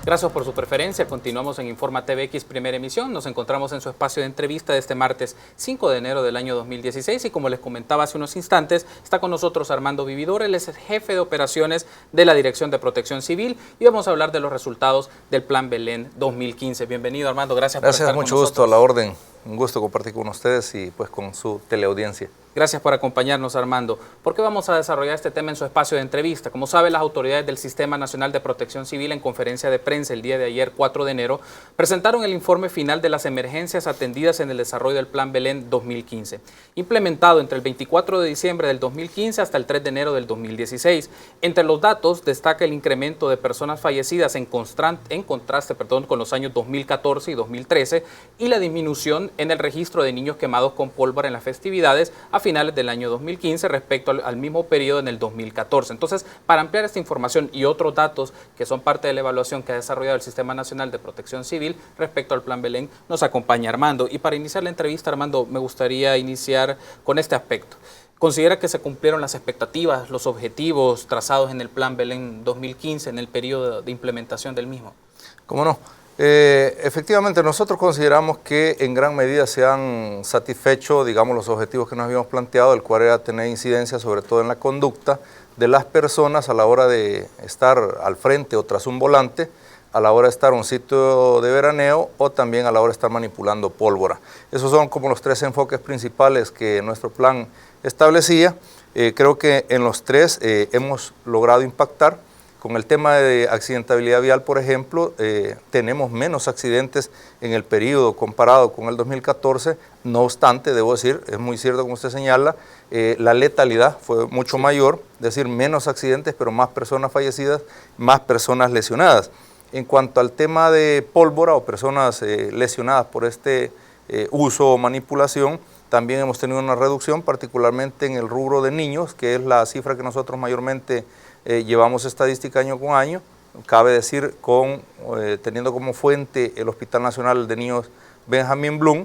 Gracias por su preferencia. Continuamos en Informa TVX Primera Emisión. Nos encontramos en su espacio de entrevista de este martes 5 de enero del año 2016 y como les comentaba hace unos instantes, está con nosotros Armando Vividor, él es el jefe de operaciones de la Dirección de Protección Civil y vamos a hablar de los resultados del Plan Belén 2015. Bienvenido, Armando, gracias por estar con nosotros. Mucho gusto, a la orden. Un gusto compartir con ustedes y pues con su teleaudiencia. Gracias por acompañarnos, Armando. ¿Por qué vamos a desarrollar este tema en su espacio de entrevista? Como sabe, las autoridades del Sistema Nacional de Protección Civil en conferencia de prensa el día de ayer, 4 de enero, presentaron el informe final de las emergencias atendidas en el desarrollo del Plan Belén 2015, implementado entre el 24 de diciembre del 2015 hasta el 3 de enero del 2016. Entre los datos destaca el incremento de personas fallecidas en contraste con los años 2014 y 2013 y la disminución en el registro de niños quemados con pólvora en las festividades a finales del año 2015 respecto al mismo periodo en el 2014. Entonces, para ampliar esta información y otros datos que son parte de la evaluación que ha desarrollado el Sistema Nacional de Protección Civil respecto al Plan Belén, nos acompaña Armando. Y para iniciar la entrevista, Armando, me gustaría iniciar con este aspecto. ¿Considera que se cumplieron las expectativas, los objetivos trazados en el Plan Belén 2015 en el periodo de implementación del mismo? ¿Cómo no? Efectivamente, nosotros consideramos que en gran medida se han satisfecho, digamos, los objetivos que nos habíamos planteado, el cual era tener incidencia sobre todo en la conducta de las personas a la hora de estar al frente o tras un volante, a la hora de estar en un sitio de veraneo o también a la hora de estar manipulando pólvora. Esos son como los tres enfoques principales que nuestro plan establecía. Creo que en los tres hemos logrado impactar. Con el tema de accidentabilidad vial, por ejemplo, tenemos menos accidentes en el periodo comparado con el 2014. No obstante, debo decir, es muy cierto como usted señala, la letalidad fue mucho mayor, es decir, menos accidentes, pero más personas fallecidas, más personas lesionadas. En cuanto al tema de pólvora o personas lesionadas por este uso o manipulación, también hemos tenido una reducción, particularmente en el rubro de niños, que es la cifra que nosotros mayormente llevamos estadística año con año. Cabe decir, teniendo como fuente el Hospital Nacional de Niños Benjamín Blum.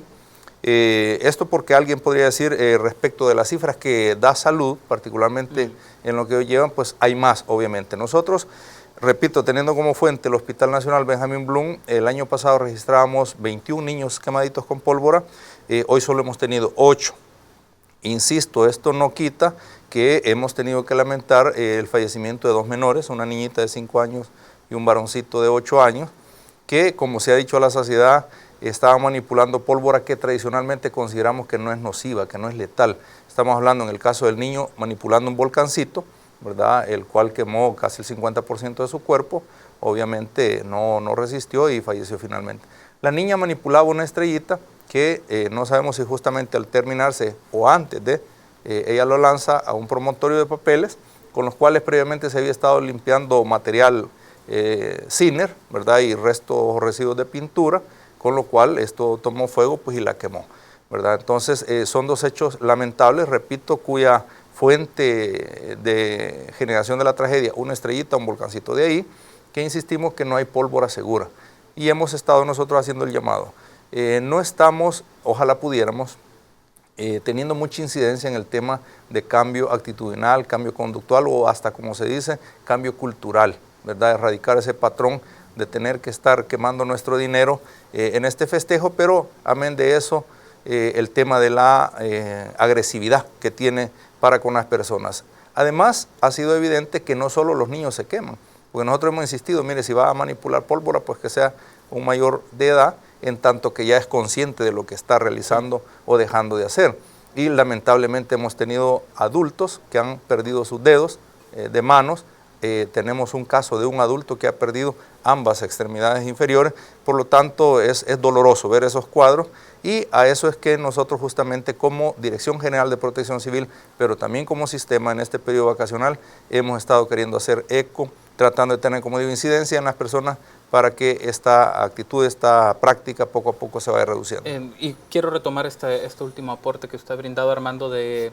Esto porque alguien podría decir respecto de las cifras que da salud, particularmente en lo que hoy llevan, pues hay más, obviamente. Nosotros, repito, teniendo como fuente el Hospital Nacional Benjamín Blum, el año pasado registrábamos 21 niños quemaditos con pólvora, hoy solo hemos tenido 8. Insisto, esto no quita que hemos tenido que lamentar el fallecimiento de 2 menores, una niñita de 5 años y un varoncito de 8 años, que, como se ha dicho a la saciedad, estaban manipulando pólvora que tradicionalmente consideramos que no es nociva, que no es letal. Estamos hablando en el caso del niño manipulando un volcancito, ¿verdad?, el cual quemó casi el 50% de su cuerpo, obviamente no resistió y falleció finalmente. La niña manipulaba una estrellita que no sabemos si justamente al terminarse o antes de, ella lo lanza a un promontorio de papeles con los cuales previamente se había estado limpiando material Ciner, ¿verdad?, y restos o residuos de pintura, con lo cual esto tomó fuego pues, y la quemó, ¿verdad? Entonces son 2 hechos lamentables, repito, cuya fuente de generación de la tragedia, una estrellita, un volcancito de ahí, que insistimos que no hay pólvora segura. Y hemos estado nosotros haciendo el llamado. No estamos, ojalá pudiéramos, teniendo mucha incidencia en el tema de cambio actitudinal, cambio conductual o hasta, como se dice, cambio cultural, ¿verdad? Erradicar ese patrón de tener que estar quemando nuestro dinero en este festejo, pero amén de eso, el tema de la agresividad que tiene para con las personas. Además, ha sido evidente que no solo los niños se queman, porque nosotros hemos insistido, mire, si va a manipular pólvora, pues que sea un mayor de edad, en tanto que ya es consciente de lo que está realizando o dejando de hacer. Y lamentablemente hemos tenido adultos que han perdido sus dedos de manos. Tenemos un caso de un adulto que ha perdido ambas extremidades inferiores, por lo tanto es doloroso ver esos cuadros y a eso es que nosotros justamente como Dirección General de Protección Civil, pero también como sistema en este periodo vacacional, hemos estado queriendo hacer eco, tratando de tener, como digo, incidencia en las personas para que esta actitud, esta práctica poco a poco se vaya reduciendo. Y quiero retomar este último aporte que usted ha brindado, Armando, de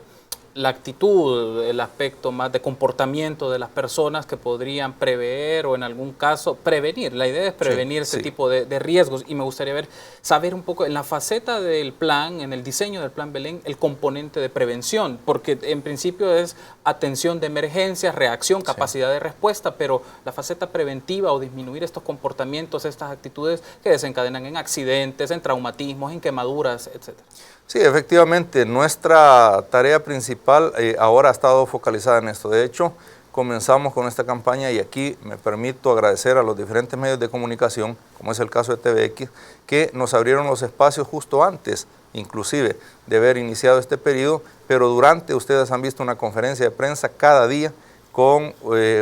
la actitud, el aspecto más de comportamiento de las personas que podrían prever o en algún caso prevenir. La idea es prevenir este tipo de riesgos, y me gustaría saber un poco en la faceta del plan, en el diseño del Plan Belén, el componente de prevención, porque en principio es atención de emergencias, reacción, capacidad de respuesta, pero la faceta preventiva o disminuir estos comportamientos, estas actitudes que desencadenan en accidentes, en traumatismos, en quemaduras, etcétera. Sí, efectivamente, nuestra tarea principal ahora ha estado focalizada en esto. De hecho, comenzamos con esta campaña y aquí me permito agradecer a los diferentes medios de comunicación, como es el caso de TVX, que nos abrieron los espacios justo antes, inclusive, de haber iniciado este periodo, pero durante ustedes han visto una conferencia de prensa cada día con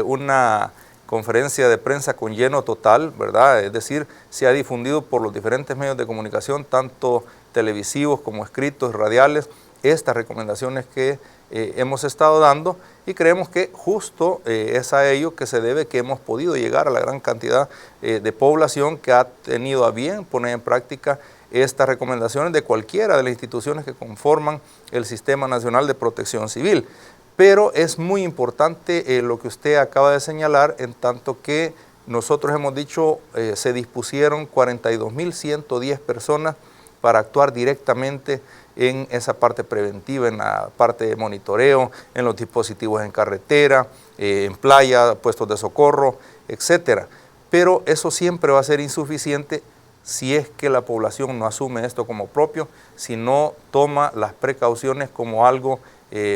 una conferencia de prensa con lleno total, ¿verdad? Es decir, se ha difundido por los diferentes medios de comunicación, tanto televisivos como escritos, radiales, estas recomendaciones que hemos estado dando, y creemos que justo es a ello que se debe que hemos podido llegar a la gran cantidad de población que ha tenido a bien poner en práctica estas recomendaciones de cualquiera de las instituciones que conforman el Sistema Nacional de Protección Civil. Pero es muy importante lo que usted acaba de señalar, en tanto que nosotros hemos dicho se dispusieron 42.110 personas para actuar directamente en esa parte preventiva, en la parte de monitoreo, en los dispositivos en carretera, en playa, puestos de socorro, etcétera. Pero eso siempre va a ser insuficiente si es que la población no asume esto como propio, si no toma las precauciones como algo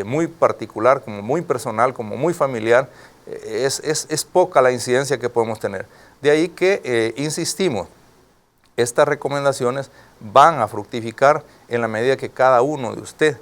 muy particular, como muy personal, como muy familiar. Es poca la incidencia que podemos tener. De ahí que insistimos, estas recomendaciones van a fructificar en la medida que cada uno de ustedes,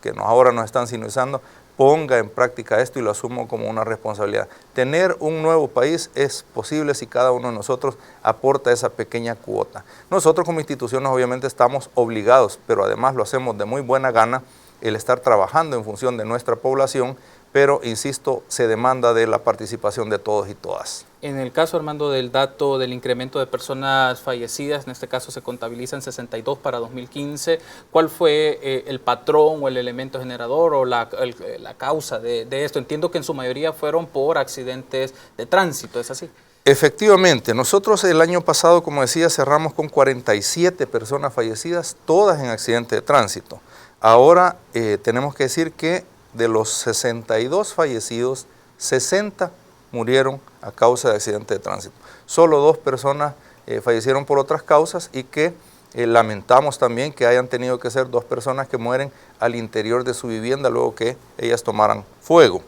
que ahora nos están sintonizando, ponga en práctica esto y lo asumo como una responsabilidad. Tener un nuevo país es posible si cada uno de nosotros aporta esa pequeña cuota. Nosotros como instituciones obviamente estamos obligados, pero además lo hacemos de muy buena gana, el estar trabajando en función de nuestra población, pero, insisto, se demanda de la participación de todos y todas. En el caso, Armando, del dato del incremento de personas fallecidas, en este caso se contabilizan 62 para 2015, ¿cuál fue el patrón o el elemento generador o la causa de esto? Entiendo que en su mayoría fueron por accidentes de tránsito, ¿es así? Efectivamente, nosotros el año pasado, como decía, cerramos con 47 personas fallecidas, todas en accidentes de tránsito. Ahora tenemos que decir que de los 62 fallecidos, 60 murieron a causa de accidentes de tránsito. Solo 2 personas fallecieron por otras causas y que lamentamos también que hayan tenido que ser 2 personas que mueren al interior de su vivienda luego que ellas tomaran fuego,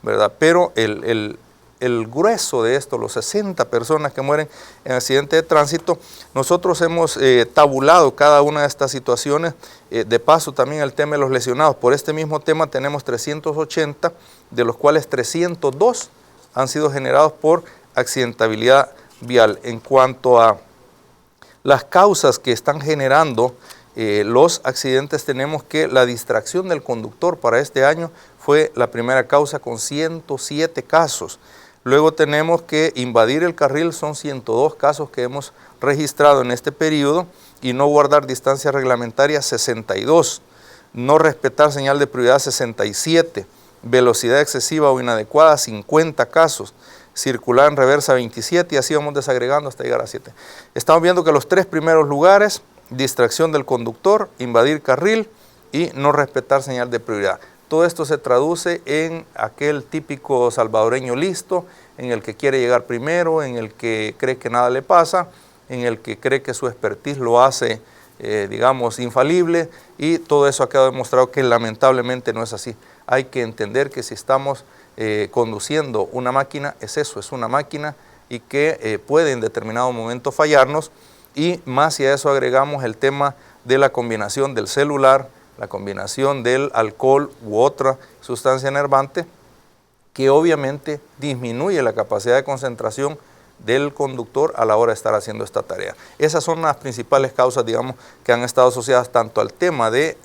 ¿verdad? Pero el grueso de esto, los 60 personas que mueren en accidentes de tránsito, nosotros hemos tabulado cada una de estas situaciones. De paso también el tema de los lesionados. Por este mismo tema tenemos 380, de los cuales 302 han sido generados por accidentabilidad vial. En cuanto a las causas que están generando los accidentes, tenemos que la distracción del conductor para este año fue la primera causa con 107 casos. Luego tenemos que invadir el carril, son 102 casos que hemos registrado en este periodo, y no guardar distancia reglamentaria 62, no respetar señal de prioridad 67, velocidad excesiva o inadecuada 50 casos, circular en reversa 27 y así vamos desagregando hasta llegar a 7. Estamos viendo que los 3 primeros lugares, distracción del conductor, invadir carril y no respetar señal de prioridad. Todo esto se traduce en aquel típico salvadoreño listo, en el que quiere llegar primero, en el que cree que nada le pasa, en el que cree que su expertise lo hace, digamos, infalible, y todo eso ha quedado demostrado que lamentablemente no es así. Hay que entender que si estamos conduciendo una máquina, es eso, es una máquina y que puede en determinado momento fallarnos, y más si a eso agregamos el tema de la combinación del celular, la combinación del alcohol u otra sustancia enervante, que obviamente disminuye la capacidad de concentración del conductor a la hora de estar haciendo esta tarea. Esas son las principales causas, digamos, que han estado asociadas tanto al tema de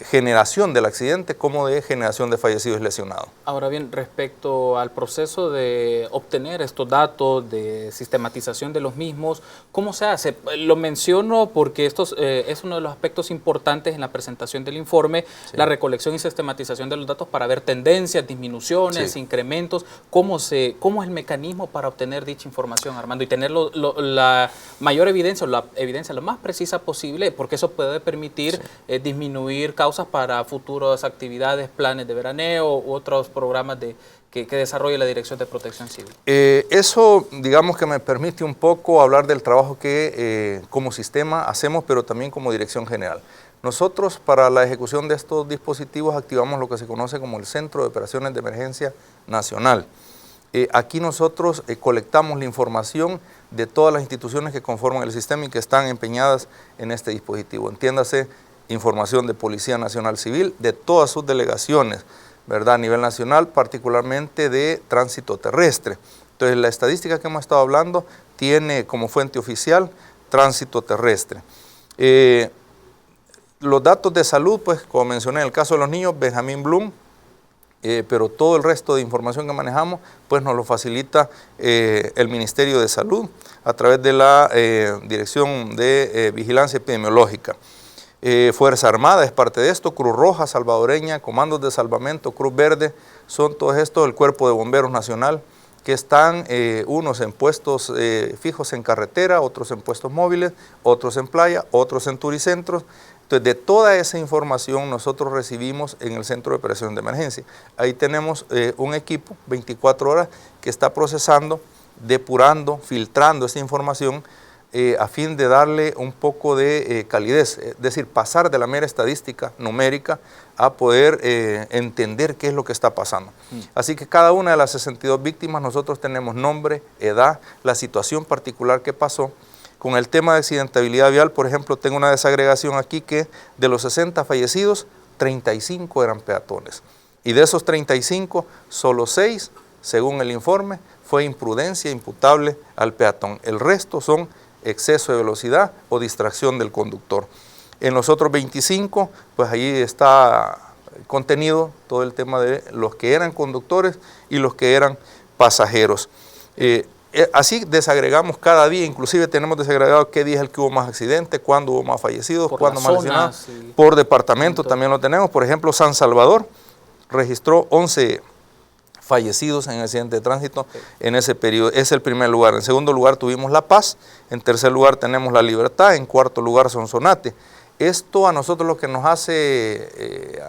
generación del accidente como de generación de fallecidos y lesionados. Ahora bien, respecto al proceso de obtener estos datos, de sistematización de los mismos, ¿cómo se hace? Lo menciono porque esto es uno de los aspectos importantes en la presentación del informe, sí, la recolección y sistematización de los datos para ver tendencias, disminuciones, sí, incrementos. ¿Cómo es el mecanismo para obtener dicha información, Armando? Y tener la mayor evidencia, o la evidencia lo más precisa posible, porque eso puede permitir disminuir causas para futuras actividades, planes de veraneo u otros programas que desarrolle la Dirección de Protección Civil. Eso, digamos que me permite un poco hablar del trabajo que como sistema hacemos, pero también como Dirección General. Nosotros, para la ejecución de estos dispositivos, activamos lo que se conoce como el Centro de Operaciones de Emergencia Nacional. Aquí nosotros colectamos la información de todas las instituciones que conforman el sistema y que están empeñadas en este dispositivo. Entiéndase, información de Policía Nacional Civil, de todas sus delegaciones, ¿verdad?, a nivel nacional, particularmente de tránsito terrestre. Entonces, la estadística que hemos estado hablando tiene como fuente oficial tránsito terrestre. Los datos de salud, pues, como mencioné, en el caso de los niños, Benjamín Blum, pero todo el resto de información que manejamos, pues nos lo facilita el Ministerio de Salud a través de la Dirección de Vigilancia Epidemiológica. Fuerza Armada es parte de esto, Cruz Roja Salvadoreña, Comandos de Salvamento, Cruz Verde, son todos estos, el Cuerpo de Bomberos Nacional, que están unos en puestos fijos en carretera, otros en puestos móviles, otros en playa, otros en turicentros. Entonces, de toda esa información nosotros recibimos en el Centro de Operaciones de Emergencia. Ahí tenemos un equipo, 24 horas, que está procesando, depurando, filtrando esa información a fin de darle un poco de calidez, es decir, pasar de la mera estadística numérica a poder entender qué es lo que está pasando. Así que cada una de las 62 víctimas nosotros tenemos nombre, edad, la situación particular que pasó. Con el tema de accidentabilidad vial, por ejemplo, tengo una desagregación aquí que de los 60 fallecidos, 35 eran peatones. Y de esos 35, solo 6, según el informe, fue imprudencia imputable al peatón. El resto son exceso de velocidad o distracción del conductor. En los otros 25, pues ahí está contenido todo el tema de los que eran conductores y los que eran pasajeros. Así desagregamos cada día, inclusive tenemos desagregado qué día es el que hubo más accidentes, cuándo hubo más fallecidos, cuándo más lesionados. Sí. Por departamento también lo tenemos. Por ejemplo, San Salvador registró 11 fallecidos en accidente de tránsito en ese periodo. Es el primer lugar. En segundo lugar tuvimos La Paz, en tercer lugar tenemos La Libertad, en cuarto lugar Sonsonate. Esto a nosotros lo que nos hace,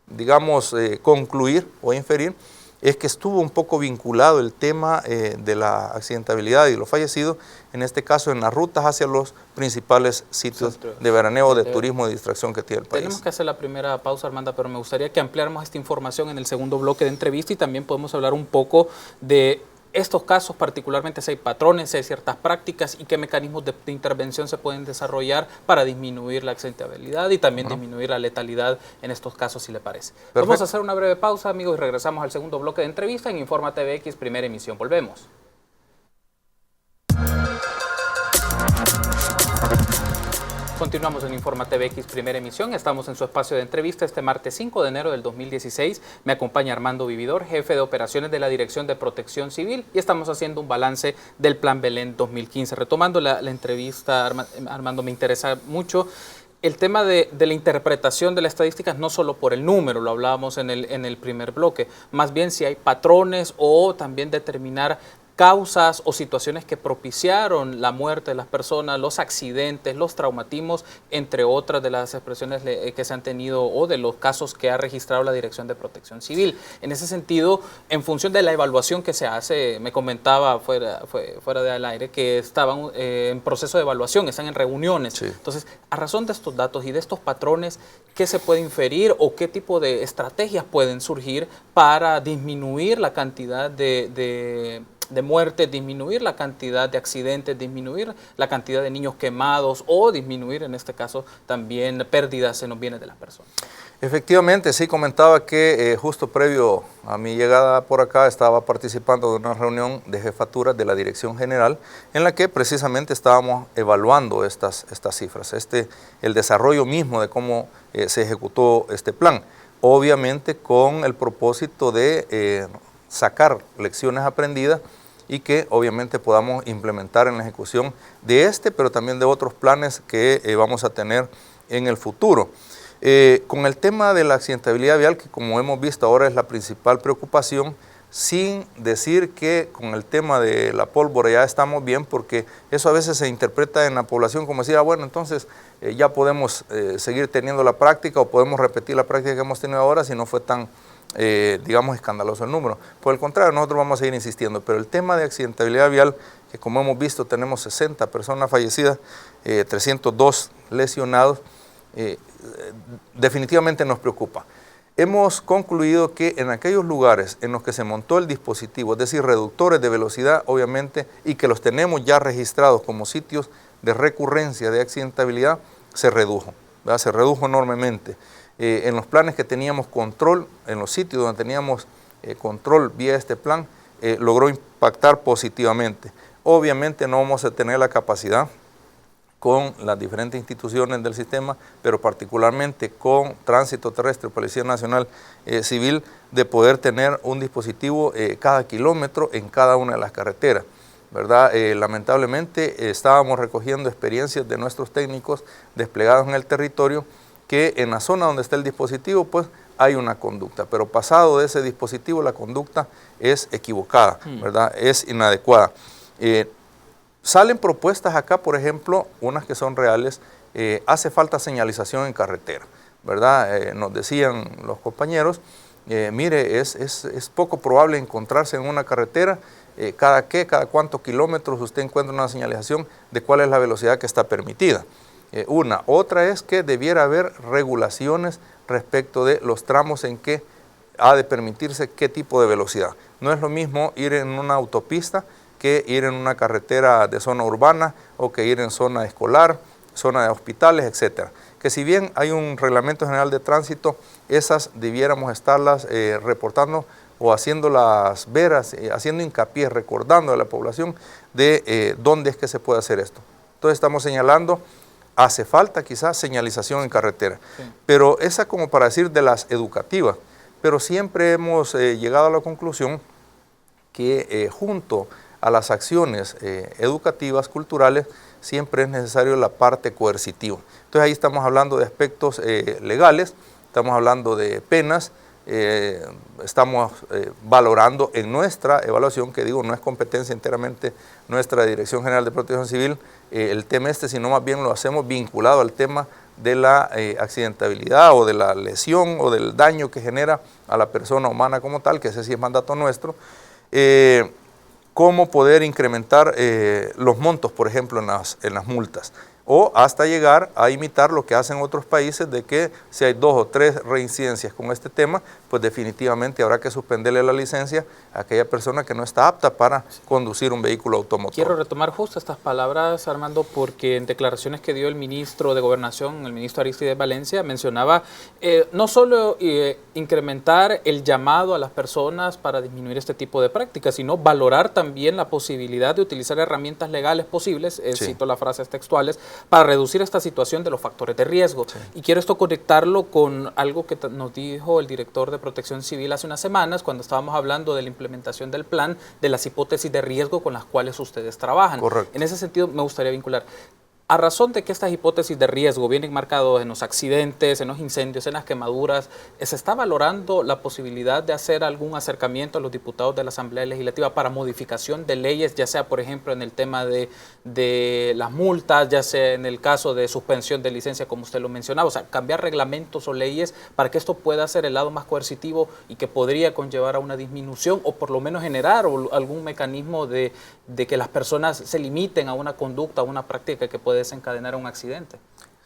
digamos, concluir o inferir es que estuvo un poco vinculado el tema de la accidentabilidad y los fallecidos, en este caso en las rutas hacia los principales sitios de veraneo, de turismo, de distracción que tiene el país. Tenemos que hacer la primera pausa, Armando, pero me gustaría que ampliáramos esta información en el segundo bloque de entrevista y también podemos hablar un poco de estos casos, particularmente si hay patrones, si hay ciertas prácticas y qué mecanismos de intervención se pueden desarrollar para disminuir la accidentabilidad y también disminuir la letalidad en estos casos, si le parece. Perfecto. Vamos a hacer una breve pausa, amigos, y regresamos al segundo bloque de entrevista en Informa TVX, primera emisión. Volvemos. Continuamos en Informa TVX, primera emisión. Estamos en su espacio de entrevista este martes 5 de enero del 2016. Me acompaña Armando Vividor, jefe de operaciones de la Dirección de Protección Civil, y estamos haciendo un balance del Plan Belén 2015. Retomando la entrevista, Armando, me interesa mucho el tema de la interpretación de las estadísticas, no solo por el número, lo hablábamos en el primer bloque, más bien si hay patrones o también determinar causas o situaciones que propiciaron la muerte de las personas, los accidentes, los traumatismos, entre otras de las expresiones que se han tenido o de los casos que ha registrado la Dirección de Protección Civil. En ese sentido, en función de la evaluación que se hace, me comentaba fuera del aire que estaban en proceso de evaluación, están en reuniones. Sí. Entonces, a razón de estos datos y de estos patrones, ¿qué se puede inferir o qué tipo de estrategias pueden surgir para disminuir la cantidad de de muertes, disminuir la cantidad de accidentes, disminuir la cantidad de niños quemados o disminuir en este caso también pérdidas en los bienes de las personas. Efectivamente, sí, comentaba que justo previo a mi llegada por acá estaba participando de una reunión de jefaturas de la Dirección General en la que precisamente estábamos evaluando estas cifras, el desarrollo mismo de cómo se ejecutó este plan, obviamente con el propósito de sacar lecciones aprendidas y que obviamente podamos implementar en la ejecución de pero también de otros planes que vamos a tener en el futuro. Con el tema de la accidentabilidad vial, que como hemos visto ahora es la principal preocupación, sin decir que con el tema de la pólvora ya estamos bien, porque eso a veces se interpreta en la población como decir, bueno, entonces ya podemos seguir teniendo la práctica o podemos repetir la práctica que hemos tenido ahora si no fue tan, digamos, escandaloso el número. Por el contrario, nosotros vamos a seguir insistiendo, pero el tema de accidentabilidad vial, que como hemos visto tenemos 60 personas fallecidas, 302 lesionados, definitivamente nos preocupa. Hemos concluido que en aquellos lugares en los que se montó el dispositivo, es decir, reductores de velocidad, obviamente, y que los tenemos ya registrados como sitios de recurrencia de accidentabilidad, se redujo, ¿verdad? Se redujo enormemente. En los planes que teníamos control, en los sitios donde teníamos control vía este plan, logró impactar positivamente. Obviamente no vamos a tener la capacidad con las diferentes instituciones del sistema, pero particularmente con Tránsito Terrestre, Policía Nacional Civil, de poder tener un dispositivo cada kilómetro en cada una de las carreteras, ¿verdad? Lamentablemente estábamos recogiendo experiencias de nuestros técnicos desplegados en el territorio, que en la zona donde está el dispositivo, pues hay una conducta, pero pasado de ese dispositivo la conducta es equivocada, ¿verdad? Es inadecuada. Salen propuestas acá, por ejemplo, unas que son reales, hace falta señalización en carretera, ¿verdad? Nos decían los compañeros, mire, es poco probable encontrarse en una carretera, cada cuántos kilómetros usted encuentra una señalización de cuál es la velocidad que está permitida. Otra es que debiera haber regulaciones respecto de los tramos en que ha de permitirse qué tipo de velocidad. No es lo mismo ir en una autopista que ir en una carretera de zona urbana o que ir en zona escolar, zona de hospitales, etcétera. Que si bien hay un reglamento general de tránsito, esas debiéramos estarlas reportando o haciendo las veras, haciendo hincapié, recordando a la población de dónde es que se puede hacer esto. Entonces estamos señalando, hace falta quizás señalización en carretera, sí, pero esa como para decir de las educativas, pero siempre hemos llegado a la conclusión que junto a las acciones educativas, culturales, siempre es necesario la parte coercitiva. Entonces ahí estamos hablando de aspectos legales, estamos hablando de penas, estamos valorando en nuestra evaluación, que digo, no es competencia enteramente nuestra Dirección General de Protección Civil, el tema sino más bien lo hacemos vinculado al tema de la accidentabilidad o de la lesión o del daño que genera a la persona humana como tal, que ese sí es mandato nuestro, cómo poder incrementar los montos, por ejemplo, en las multas, o hasta llegar a imitar lo que hacen otros países, de que si hay 2 o 3 reincidencias con este tema, pues definitivamente habrá que suspenderle la licencia a aquella persona que no está apta para conducir un vehículo automotor. Quiero retomar justo estas palabras, Armando, porque en declaraciones que dio el ministro de Gobernación, el ministro Arístides Valencia, mencionaba no solo incrementar el llamado a las personas para disminuir este tipo de prácticas, sino valorar también la posibilidad de utilizar herramientas legales posibles, sí, cito las frases textuales, para reducir esta situación de los factores de riesgo. Sí. Y quiero esto conectarlo con algo que nos dijo el director de Protección Civil hace unas semanas, cuando estábamos hablando de la implementación del plan, de las hipótesis de riesgo con las cuales ustedes trabajan. Correcto. En ese sentido me gustaría vincular, a razón de que estas hipótesis de riesgo vienen marcadas en los accidentes, en los incendios, en las quemaduras, ¿se está valorando la posibilidad de hacer algún acercamiento a los diputados de la Asamblea Legislativa para modificación de leyes, ya sea, por ejemplo, en el tema de las multas, ya sea en el caso de suspensión de licencia, como usted lo mencionaba? O sea, cambiar reglamentos o leyes para que esto pueda ser el lado más coercitivo y que podría conllevar a una disminución, o por lo menos generar algún mecanismo de que las personas se limiten a una conducta, a una práctica que puede desencadenar un accidente.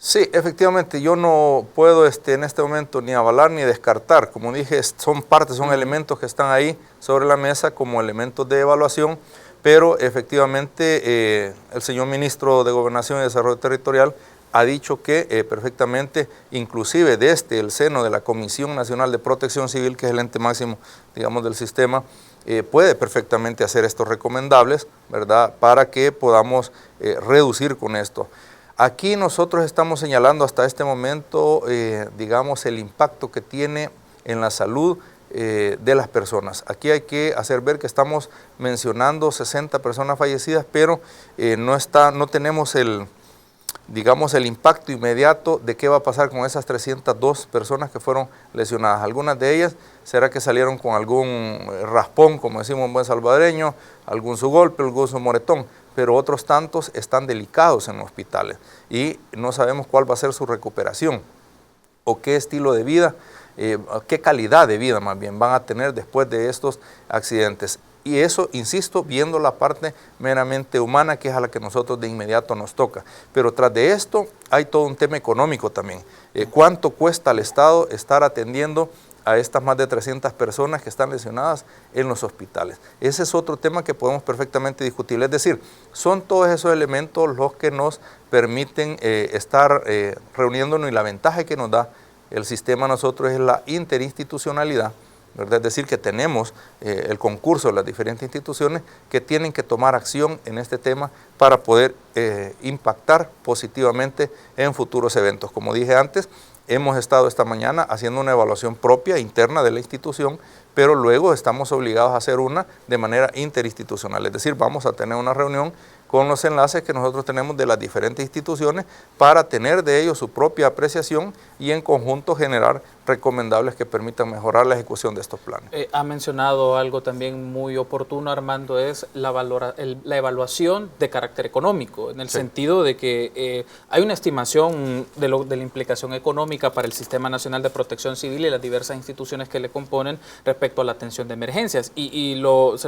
Sí, efectivamente, yo no puedo en este momento ni avalar ni descartar. Como dije, son elementos que están ahí sobre la mesa como elementos de evaluación, pero efectivamente el señor ministro de Gobernación y Desarrollo Territorial ha dicho que perfectamente, inclusive desde el seno de la Comisión Nacional de Protección Civil, que es el ente máximo, digamos, del sistema, puede perfectamente hacer estos recomendables, ¿verdad?, para que podamos reducir con esto. Aquí nosotros estamos señalando hasta este momento, digamos, el impacto que tiene en la salud de las personas. Aquí hay que hacer ver que estamos mencionando 60 personas fallecidas, pero no tenemos digamos, el impacto inmediato de qué va a pasar con esas 302 personas que fueron lesionadas. Algunas de ellas será que salieron con algún raspón, como decimos en buen salvadoreño, algún su golpe, algún su moretón, pero otros tantos están delicados en los hospitales y no sabemos cuál va a ser su recuperación o qué estilo de vida, qué calidad de vida más bien van a tener después de estos accidentes. Y eso, insisto, viendo la parte meramente humana, que es a la que nosotros de inmediato nos toca. Pero tras de esto hay todo un tema económico también. ¿Cuánto cuesta al Estado estar atendiendo a estas más de 300 personas que están lesionadas en los hospitales? Ese es otro tema que podemos perfectamente discutir. Es decir, son todos esos elementos los que nos permiten estar reuniéndonos, y la ventaja que nos da el sistema a nosotros es la interinstitucionalidad, ¿verdad? Es decir, que tenemos el concurso de las diferentes instituciones que tienen que tomar acción en este tema para poder impactar positivamente en futuros eventos. Como dije antes, hemos estado esta mañana haciendo una evaluación propia, interna de la institución, pero luego estamos obligados a hacer una de manera interinstitucional. Es decir, vamos a tener una reunión con los enlaces que nosotros tenemos de las diferentes instituciones para tener de ellos su propia apreciación y en conjunto generar recomendables que permitan mejorar la ejecución de estos planes. Ha mencionado algo también muy oportuno, Armando, es la evaluación de carácter económico, en el sentido de que hay una estimación de la implicación económica para el Sistema Nacional de Protección Civil y las diversas instituciones que le componen respecto a la atención de emergencias. Se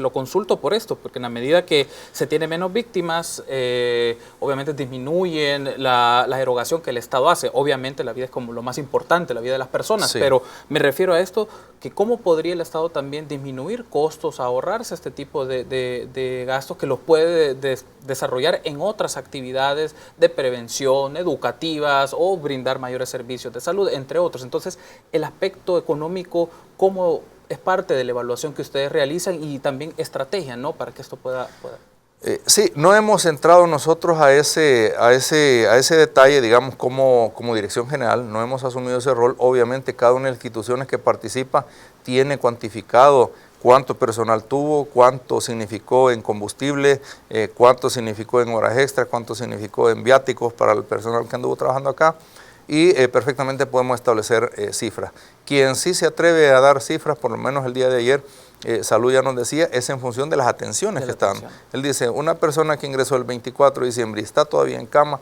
lo consulto por esto, porque en la medida que se tiene menos víctimas, obviamente disminuyen la erogación que el Estado hace. Obviamente la vida es como lo más importante, la vida de las personas, pero me refiero a esto, que cómo podría el Estado también disminuir costos, ahorrarse este tipo de gastos que los puede desarrollar en otras actividades de prevención, educativas o brindar mayores servicios de salud, entre otros. Entonces, el aspecto económico, ¿cómo es parte de la evaluación que ustedes realizan y también estrategia, ¿no?, para que esto pueda... Sí, no hemos entrado nosotros a ese detalle, digamos, como dirección general, no hemos asumido ese rol. Obviamente cada una de las instituciones que participa tiene cuantificado cuánto personal tuvo, cuánto significó en combustible, cuánto significó en horas extras, cuánto significó en viáticos para el personal que anduvo trabajando acá, y perfectamente podemos establecer cifras. Quien sí se atreve a dar cifras, por lo menos el día de ayer, Salud ya nos decía, es en función de las atenciones que están. Él dice, una persona que ingresó el 24 de diciembre y está todavía en cama,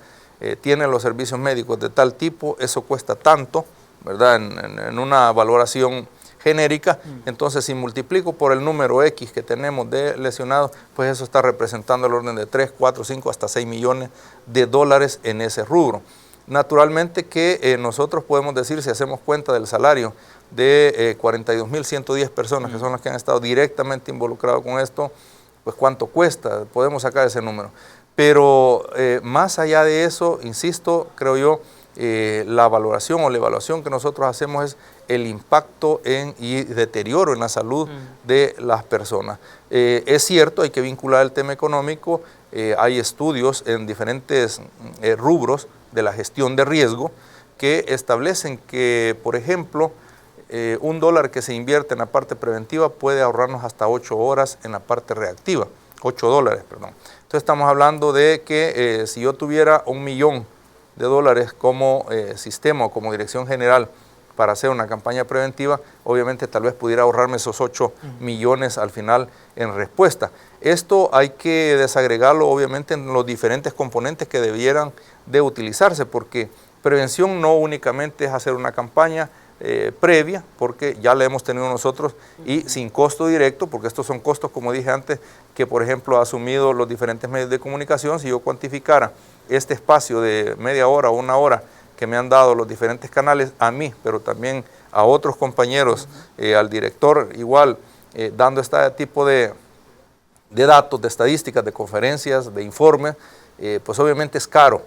tiene los servicios médicos de tal tipo, eso cuesta tanto, ¿verdad?, en una valoración genérica. Entonces, si multiplico por el número X que tenemos de lesionados, pues eso está representando el orden de 3, 4, 5, hasta 6 millones de dólares en ese rubro. Naturalmente que nosotros podemos decir, si hacemos cuenta del salario de 42.110 personas que son las que han estado directamente involucradas con esto, pues cuánto cuesta, podemos sacar ese número. Pero más allá de eso, insisto, creo yo, la valoración o la evaluación que nosotros hacemos es el impacto y deterioro en la salud de las personas. Es cierto, hay que vincular el tema económico, hay estudios en diferentes rubros de la gestión de riesgo que establecen que, por ejemplo, $1 que se invierte en la parte preventiva puede ahorrarnos hasta 8 horas en la parte reactiva, $8, perdón. Entonces estamos hablando de que si yo tuviera $1 millón como sistema o como dirección general para hacer una campaña preventiva, obviamente tal vez pudiera ahorrarme esos 8 millones al final en respuesta. Esto hay que desagregarlo obviamente en los diferentes componentes que debieran de utilizarse, porque prevención no únicamente es hacer una campaña previa, porque ya la hemos tenido nosotros y sin costo directo, porque estos son costos, como dije antes, que por ejemplo ha asumido los diferentes medios de comunicación. Si yo cuantificara este espacio de media hora o una hora que me han dado los diferentes canales, a mí, pero también a otros compañeros, al director igual, dando este tipo de datos, de estadísticas, de conferencias, de informes, pues obviamente es caro,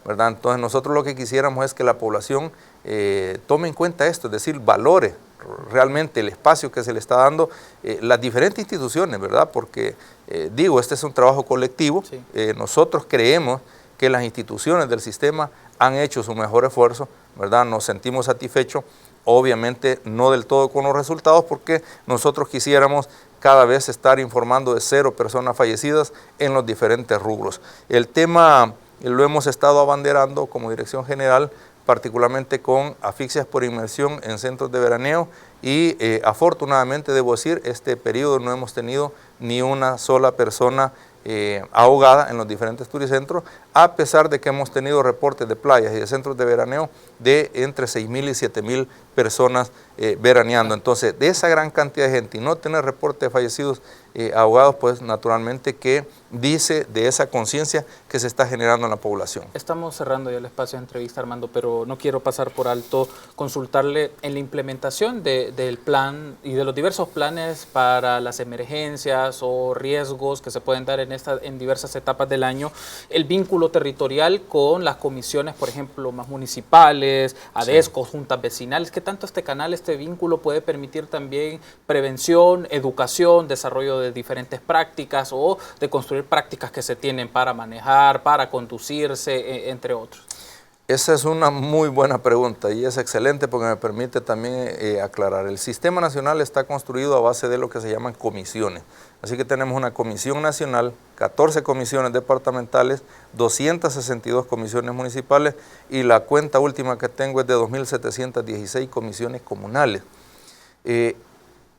¿verdad? Entonces nosotros lo que quisiéramos es que la población tome en cuenta esto, es decir, valore realmente el espacio que se le está dando las diferentes instituciones, ¿verdad? Porque, digo, este es un trabajo colectivo, sí. Nosotros creemos que las instituciones del sistema han hecho su mejor esfuerzo, ¿verdad? Nos sentimos satisfechos, obviamente no del todo con los resultados, porque nosotros quisiéramos cada vez estar informando de 0 personas fallecidas en los diferentes rubros. El tema lo hemos estado abanderando como dirección general, particularmente con asfixias por inmersión en centros de veraneo y afortunadamente, debo decir, este periodo no hemos tenido ni una sola persona ahogada en los diferentes turicentros, a pesar de que hemos tenido reportes de playas y de centros de veraneo de entre 6.000 y 7.000 personas veraneando. Entonces, de esa gran cantidad de gente y no tener reportes de fallecidos ahogados, pues naturalmente que dice de esa conciencia que se está generando en la población. Estamos cerrando ya el espacio de entrevista, Armando, pero no quiero pasar por alto consultarle en la implementación del plan y de los diversos planes para las emergencias o riesgos que se pueden dar en diversas etapas del año, el vínculo territorial con las comisiones, por ejemplo, más municipales, ADESCOS, sí, juntas vecinales. ¿Qué tanto este canal, este vínculo puede permitir también prevención, educación, desarrollo de diferentes prácticas o de construir prácticas que se tienen para manejar, para conducirse, entre otros? Esa es una muy buena pregunta y es excelente porque me permite también aclarar. El Sistema Nacional está construido a base de lo que se llaman comisiones. Así que tenemos una comisión nacional, 14 comisiones departamentales, 262 comisiones municipales y la cuenta última que tengo es de 2.716 comisiones comunales.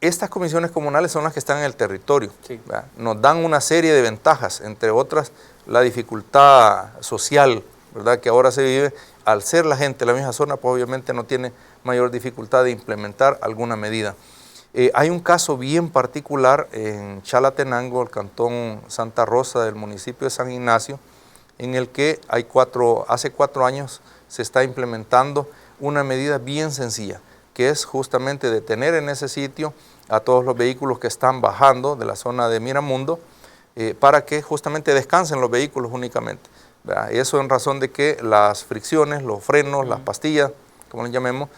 Estas comisiones comunales son las que están en el territorio. Sí. Nos dan una serie de ventajas, entre otras la dificultad social, ¿verdad?, que ahora se vive. Al ser la gente de la misma zona, pues obviamente no tiene mayor dificultad de implementar alguna medida. Hay un caso bien particular en Chalatenango, el cantón Santa Rosa del municipio de San Ignacio, en el que hace 4 años se está implementando una medida bien sencilla, que es justamente detener en ese sitio a todos los vehículos que están bajando de la zona de Miramundo, para que justamente descansen los vehículos únicamente. Eso en razón de que las fricciones, los frenos, las pastillas, como les llamemos,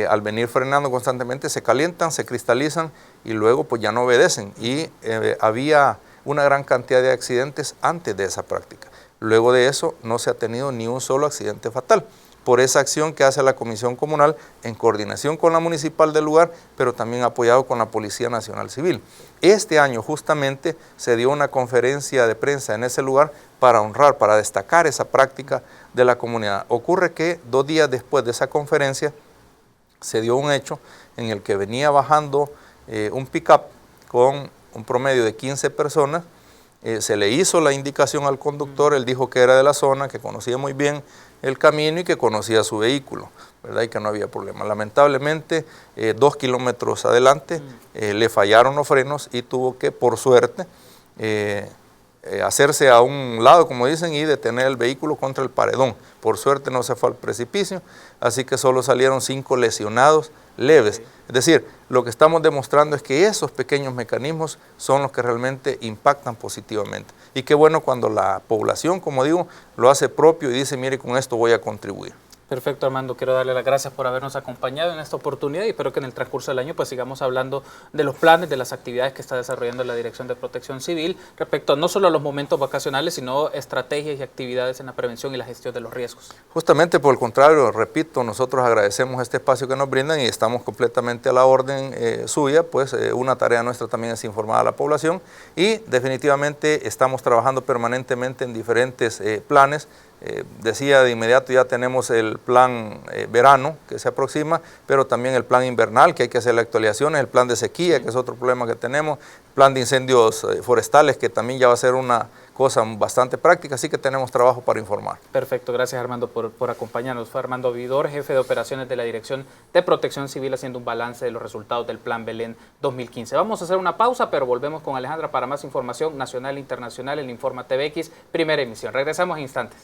al venir frenando constantemente se calientan, se cristalizan y luego pues ya no obedecen. Y había una gran cantidad de accidentes antes de esa práctica. Luego de eso no se ha tenido ni un solo accidente fatal, por esa acción que hace la Comisión Comunal en coordinación con la municipal del lugar, pero también apoyado con la Policía Nacional Civil. Este año justamente se dio una conferencia de prensa en ese lugar para honrar, para destacar esa práctica de la comunidad. Ocurre que 2 días después de esa conferencia se dio un hecho en el que venía bajando un pick-up con un promedio de 15 personas. Se le hizo la indicación al conductor, él dijo que era de la zona, que conocía muy bien el camino y que conocía su vehículo, ¿verdad?, y que no había problema. Lamentablemente, 2 kilómetros adelante le fallaron los frenos y tuvo que, por suerte, hacerse a un lado, como dicen, y detener el vehículo contra el paredón. Por suerte no se fue al precipicio, así que solo salieron 5 lesionados leves. Es decir, lo que estamos demostrando es que esos pequeños mecanismos son los que realmente impactan positivamente. Y qué bueno cuando la población, como digo, lo hace propio y dice, mire, con esto voy a contribuir. Perfecto, Armando. Quiero darle las gracias por habernos acompañado en esta oportunidad y espero que en el transcurso del año pues sigamos hablando de los planes, de las actividades que está desarrollando la Dirección de Protección Civil respecto no solo a los momentos vacacionales, sino estrategias y actividades en la prevención y la gestión de los riesgos. Justamente por el contrario, repito, nosotros agradecemos este espacio que nos brindan y estamos completamente a la orden suya, pues una tarea nuestra también es informar a la población y definitivamente estamos trabajando permanentemente en diferentes planes. Decía de inmediato ya tenemos el plan verano que se aproxima, pero también el plan invernal que hay que hacer actualizaciones, el plan de sequía que es otro problema que tenemos, plan de incendios forestales que también ya va a ser una cosa bastante práctica, así que tenemos trabajo para informar. Perfecto, gracias Armando por acompañarnos. Fue Armando Vidor, jefe de operaciones de la Dirección de Protección Civil, haciendo un balance de los resultados del Plan Belén 2015. Vamos a hacer una pausa, pero volvemos con Alejandra para más información nacional e internacional en Informa TVX, primera emisión. Regresamos en instantes.